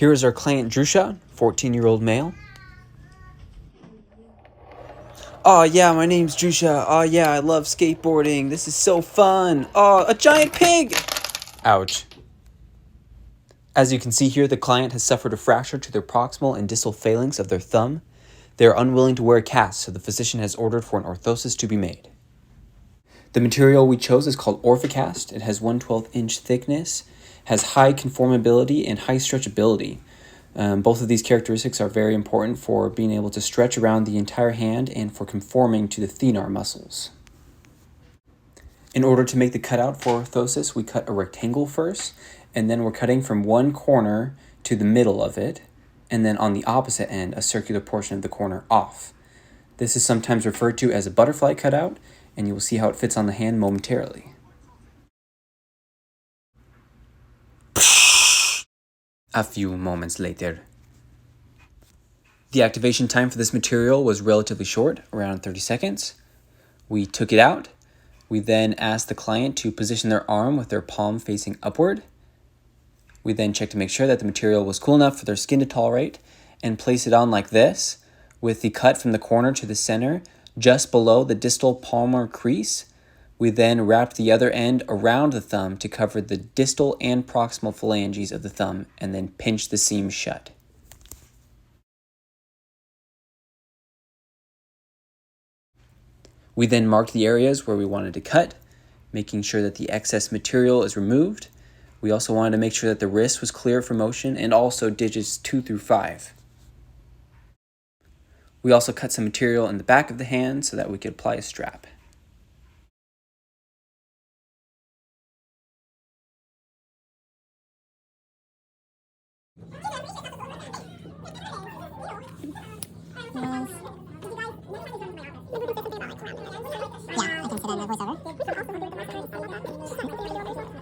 Here is our client Drusha, 14-year-old male. Oh yeah, my name's Drusha. Oh yeah, I love skateboarding. This is so fun. Oh, a giant pig! Ouch. As you can see here, the client has suffered a fracture to their proximal and distal phalanx of their thumb. They are unwilling to wear a cast, so the physician has ordered for an orthosis to be made. The material we chose is called Orthocast. It has 1/12 inch thickness, has high conformability and high stretchability. Both of these characteristics are very important for being able to stretch around the entire hand and for conforming to the thenar muscles. In order to make the cutout for orthosis, we cut a rectangle first, and then we're cutting from one corner to the middle of it, and then on the opposite end, a circular portion of the corner off. This is sometimes referred to as a butterfly cutout, and you will see how it fits on the hand momentarily. A few moments later. The activation time for this material was relatively short, around 30 seconds. We took it out. We then asked the client to position their arm with their palm facing upward. We then checked to make sure that the material was cool enough for their skin to tolerate and place it on like this, with the cut from the corner to the center just below the distal palmar crease. We then wrapped the other end around the thumb to cover the distal and proximal phalanges of the thumb and then pinched the seam shut. We then marked the areas where we wanted to cut, making sure that the excess material is removed. We also wanted to make sure that the wrist was clear for motion and also digits 2 through 5. We also cut some material in the back of the hand so that we could apply a strap.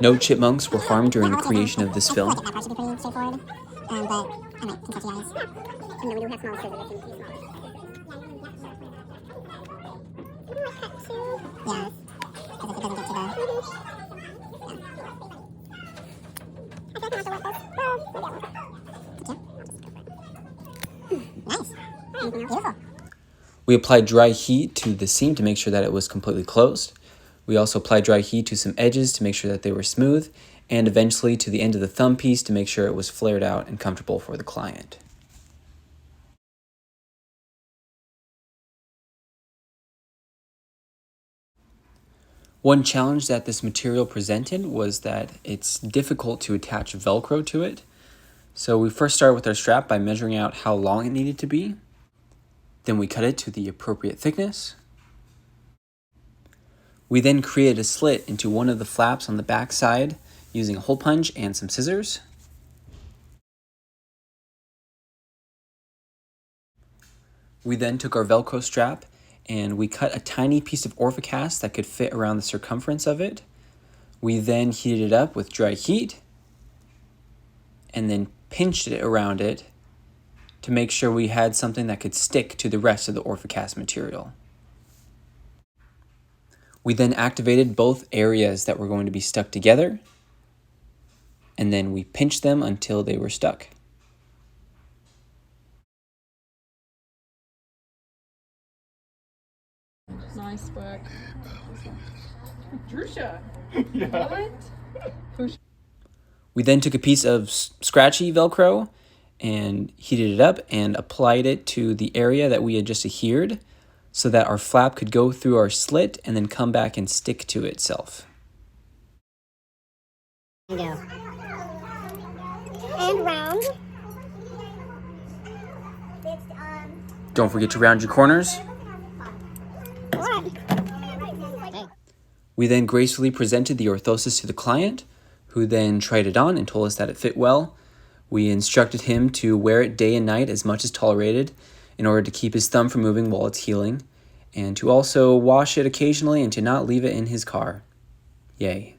No chipmunks were harmed during the creation of this film. We applied dry heat to the seam to make sure that it was completely closed. We also applied dry heat to some edges to make sure that they were smooth, and eventually to the end of the thumb piece to make sure it was flared out and comfortable for the client. One challenge that this material presented was that it's difficult to attach Velcro to it. So we first started with our strap by measuring out how long it needed to be. Then we cut it to the appropriate thickness. We then created a slit into one of the flaps on the back side using a hole punch and some scissors. We then took our Velcro strap and we cut a tiny piece of Orthocast that could fit around the circumference of it. We then heated it up with dry heat and then pinched it around it to make sure we had something that could stick to the rest of the Orthocast material. We then activated both areas that were going to be stuck together, and then we pinched them until they were stuck. Nice work. Drusha. What? We then took a piece of scratchy Velcro and heated it up and applied it to the area that we had just adhered so that our flap could go through our slit and then come back and stick to itself. Go. And round. Don't forget to round your corners. We then gracefully presented the orthosis to the client, who then tried it on and told us that it fit well. We instructed him to wear it day and night as much as tolerated in order to keep his thumb from moving while it's healing, and to also wash it occasionally and to not leave it in his car. Yay.